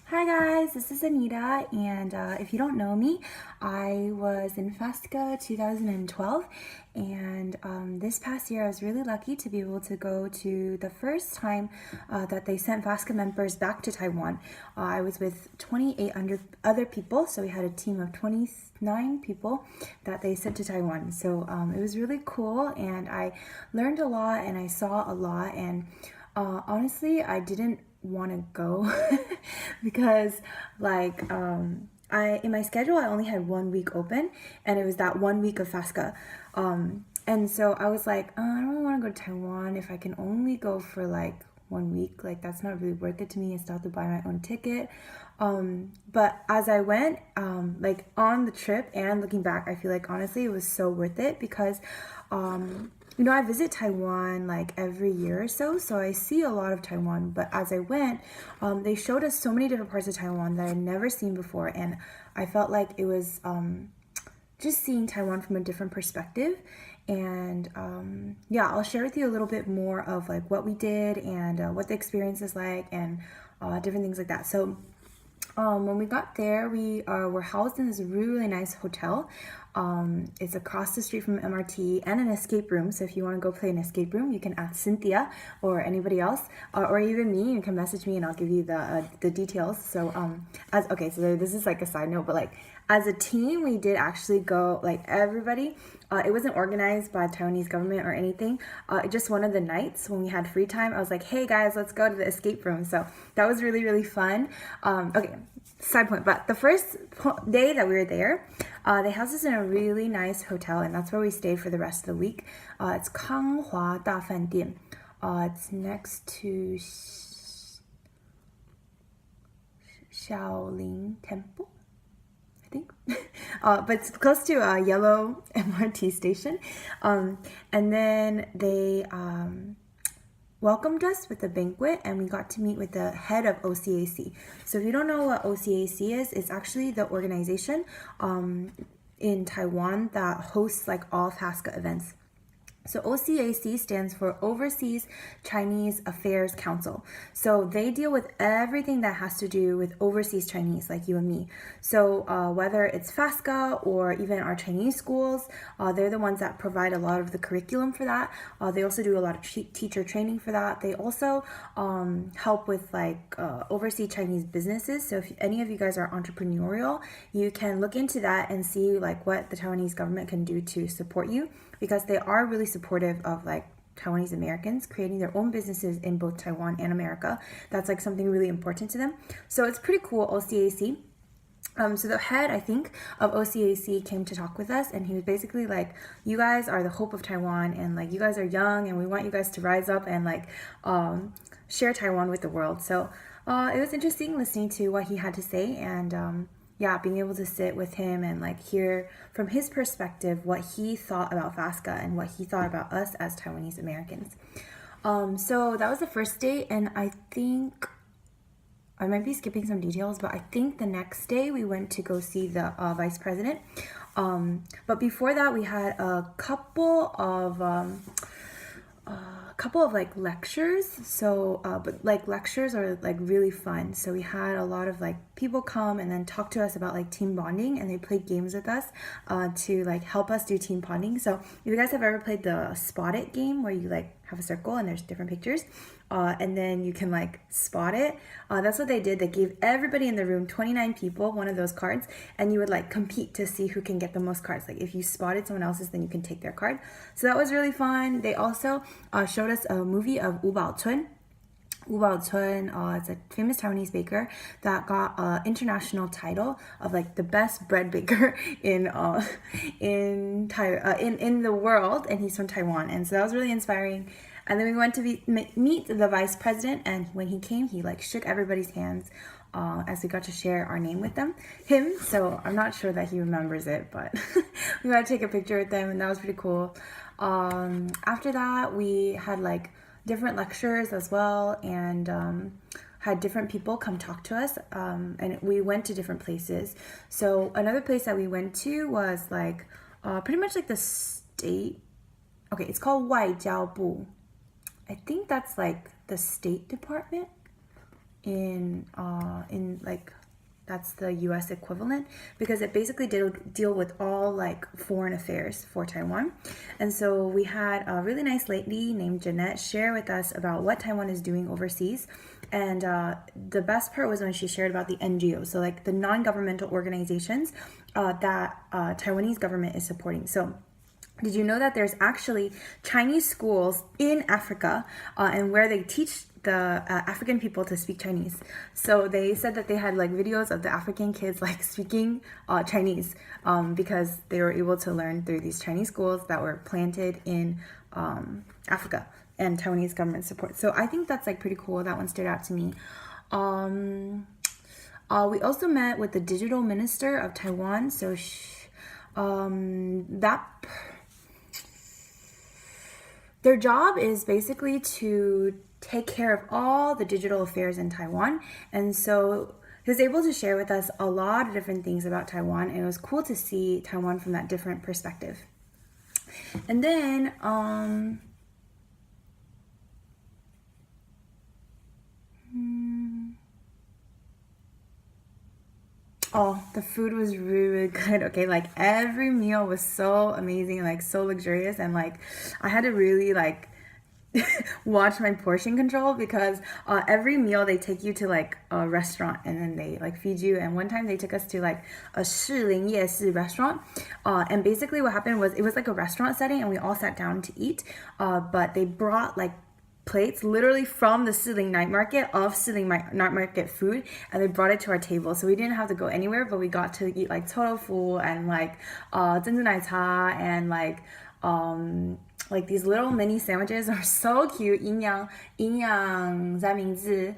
Hi guys, this is Anita, and if you don't know me, I was in FASCA 2012, and this past year I was really lucky to be able to go to the first time that they sent FASCA members back to Taiwan. I was with 28 other people, so we had a team of 29 people that they sent to Taiwan. So it was really cool, and I learned a lot, and I saw a lot, and honestly, I didn't want to go because I in my schedule I only had 1 week open, and it was that 1 week of FASCA. And so I was like, I don't really want to go to Taiwan if I can only go for like 1 week. Like that's not really worth it to me. I still have to buy my own ticket. But as I went, like on the trip and looking back, I feel like honestly it was so worth it because I visit Taiwan like every year or so, so I see a lot of Taiwan. But as I went, they showed us so many different parts of Taiwan that I'd never seen before, and I felt like it was just seeing Taiwan from a different perspective. And yeah, I'll share with you a little bit more of like what we did and what the experience is like and different things like that. So when we got there, we were housed in this really nice hotel. It's across the street from MRT and an escape room. So if you want to go play an escape room, you can ask Cynthia or anybody else, or even me. You can message me and I'll give you the details. So so this is like a side note, but like as a team, we did actually go, like everybody. It wasn't organized by Taiwanese government or anything. Just one of the nights when we had free time, I was like, hey guys, let's go to the escape room. So that was really, really fun. Okay, side point, but the first day that we were there, they housed us in a really nice hotel, and that's where we stayed for the rest of the week. It's Kanghua Dafan It's next to Shaolin Temple, I think. But it's close to a yellow MRT station. And then they welcomed us with a banquet, and we got to meet with the head of OCAC. So if you don't know what OCAC is, it's actually the organization in Taiwan that hosts like all FASCA events. So OCAC stands for Overseas Chinese Affairs Council. So they deal with everything that has to do with overseas Chinese, like you and me. So whether it's FASCA or even our Chinese schools, they're the ones that provide a lot of the curriculum for that. They also do a lot of teacher training for that. They also help with like overseas Chinese businesses. So if any of you guys are entrepreneurial, you can look into that and see like what the Taiwanese government can do to support you, because they are really supportive of like Taiwanese Americans creating their own businesses in both Taiwan and America. That's like something really important to them. So it's pretty cool, OCAC. So the head, I think, of OCAC came to talk with us, and he was basically like, you guys are the hope of Taiwan, and like you guys are young, and we want you guys to rise up and like share Taiwan with the world. So it was interesting listening to what he had to say, and yeah, being able to sit with him and like hear from his perspective what he thought about FASCA and what he thought about us as Taiwanese Americans. So that was the first day, and I think I might be skipping some details, but I think the next day we went to go see the vice president. But before that, we had a couple of like lectures. So but like lectures are like really fun. So we had a lot of like people come and then talk to us about like team bonding, and they played games with us to like help us do team bonding. So if you guys have ever played the Spot It game, where you like have a circle and there's different pictures, and then you can like spot it. That's what they did. They gave everybody in the room, 29 people, one of those cards, and you would like compete to see who can get the most cards. Like if you spotted someone else's, then you can take their card. So that was really fun. They also showed us a movie of Wu Baochun. Wu Baochun is a famous Taiwanese baker that got an international title of like the best bread baker in the world, and he's from Taiwan, and so that was really inspiring. And then we went to meet the vice president, and when he came, he like shook everybody's hands as we got to share our name with him. So I'm not sure that he remembers it, but we got to take a picture with them, and that was pretty cool. After that, we had like different lectures as well, and had different people come talk to us, and we went to different places. So another place that we went to was like pretty much like the state. Okay, it's called 外交部. I think that's like the State Department in in like, that's the US equivalent, because it basically deal with all like foreign affairs for Taiwan. And so we had a really nice lady named Jeanette share with us about what Taiwan is doing overseas. And the best part was when she shared about the NGOs, so like the non-governmental organizations that Taiwanese government is supporting. So did you know that there's actually Chinese schools in Africa and where they teach the African people to speak Chinese? So they said that they had like videos of the African kids like speaking Chinese because they were able to learn through these Chinese schools that were planted in Africa and Taiwanese government support. So I think that's like pretty cool. That one stood out to me. We also met with the digital minister of Taiwan. So their job is basically to take care of all the digital affairs in Taiwan. And so he was able to share with us a lot of different things about Taiwan. And it was cool to see Taiwan from that different perspective. And then, oh, the food was really, really good. Okay, like every meal was so amazing, like so luxurious, and like I had to really like watch my portion control because every meal they take you to like a restaurant and then they like feed you. And one time they took us to like a 士林夜市 restaurant, and basically what happened was it was like a restaurant setting and we all sat down to eat, but they brought like plates literally from the Siling night market of Siling night market food, and they brought it to our table, so we didn't have to go anywhere, but we got to eat like tofu and like珍珠奶茶and like these little mini sandwiches are so cute. 营养三明治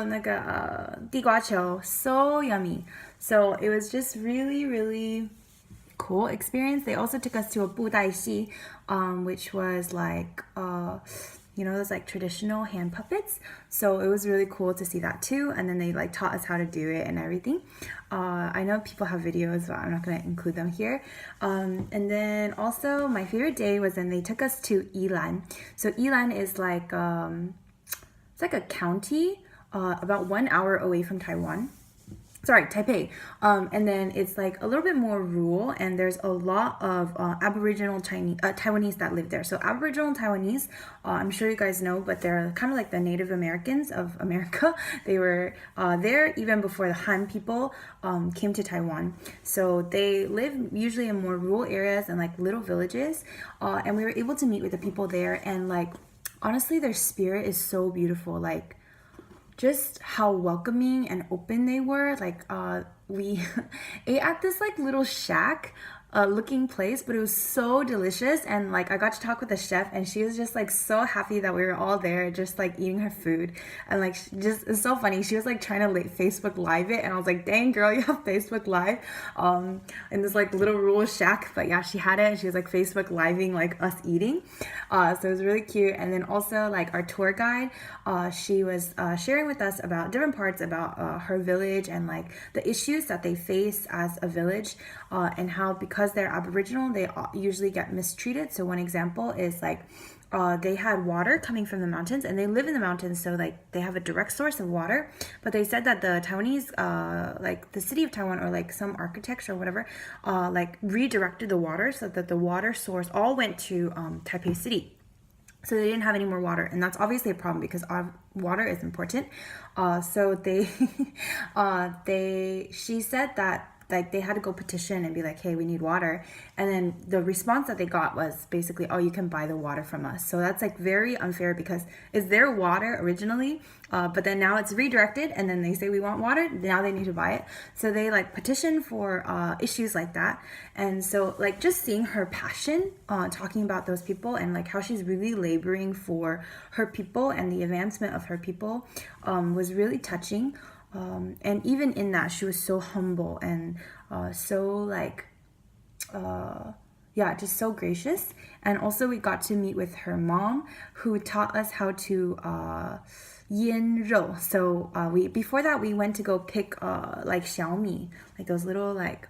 那个地瓜球 so yummy. So it was just really, really cool experience. They also took us to a 布袋戏, which was like those like traditional hand puppets. So it was really cool to see that too. And then they like taught us how to do it and everything. I know people have videos, but I'm not going to include them here. And then also my favorite day was when they took us to Yilan. So Yilan is like it's like a county about 1 hour away from Taiwan. Sorry, Taipei. And then it's like a little bit more rural, and there's a lot of Aboriginal Taiwanese that live there. So Aboriginal Taiwanese, I'm sure you guys know, but they're kind of like the Native Americans of America. They were there even before the Han people came to Taiwan. So they live usually in more rural areas and like little villages. And we were able to meet with the people there, and like honestly, their spirit is so beautiful. Like just how welcoming and open they were. Like we ate at this like little shack looking place, but it was so delicious. And like I got to talk with the chef, and she was just like so happy that we were all there just like eating her food. And like just it's so funny, she was like trying to Facebook live it, and I was like, dang girl, you have Facebook live in this like little rural shack. But yeah, she had it, and she was like Facebook living like us eating. So it was really cute. And then also like our tour guide, she was sharing with us about different parts about her village and like the issues that they face as a village, and how because they're Aboriginal, they usually get mistreated. So one example is like they had water coming from the mountains, and they live in the mountains, so like they have a direct source of water. But they said that the Taiwanese, like the city of Taiwan or like some architects or whatever, like redirected the water so that the water source all went to Taipei City. So they didn't have any more water, and that's obviously a problem because water is important. So she said that like they had to go petition and be like, hey, we need water. And then the response that they got was basically, oh, you can buy the water from us. So that's like very unfair because it's their water originally, but then now it's redirected, and then they say we want water, now they need to buy it. So they like petition for issues like that. And so like just seeing her passion talking about those people and like how she's really laboring for her people and the advancement of her people was really touching. And even in that, she was so humble and so like just so gracious. And also we got to meet with her mom, who taught us how to yin rou. So before that we went to go pick like xiaomi, like those little like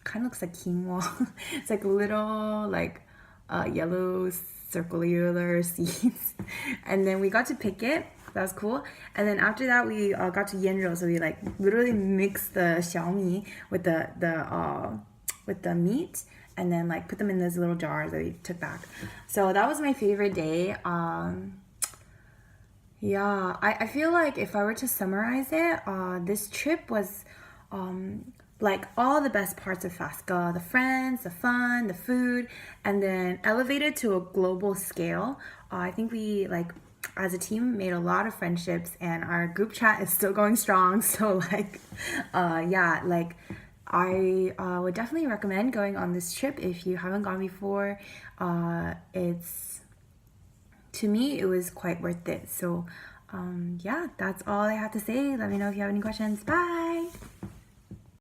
kind of looks like quinoa. It's like little like yellow circular seeds. And then we got to pick it. That was cool. And then after that, we got to yenro. So we like literally mixed the xiaomi with the meat, and then like put them in those little jars that we took back. So that was my favorite day. Yeah, I feel like if I were to summarize it, this trip was like all the best parts of FASCA: the friends, the fun, the food, and then elevated to a global scale. I think we like as a team made a lot of friendships, and our group chat is still going strong. So like, yeah, like I would definitely recommend going on this trip if you haven't gone before. It's to me, it was quite worth it. So, yeah, that's all I have to say. Let me know if you have any questions. Bye.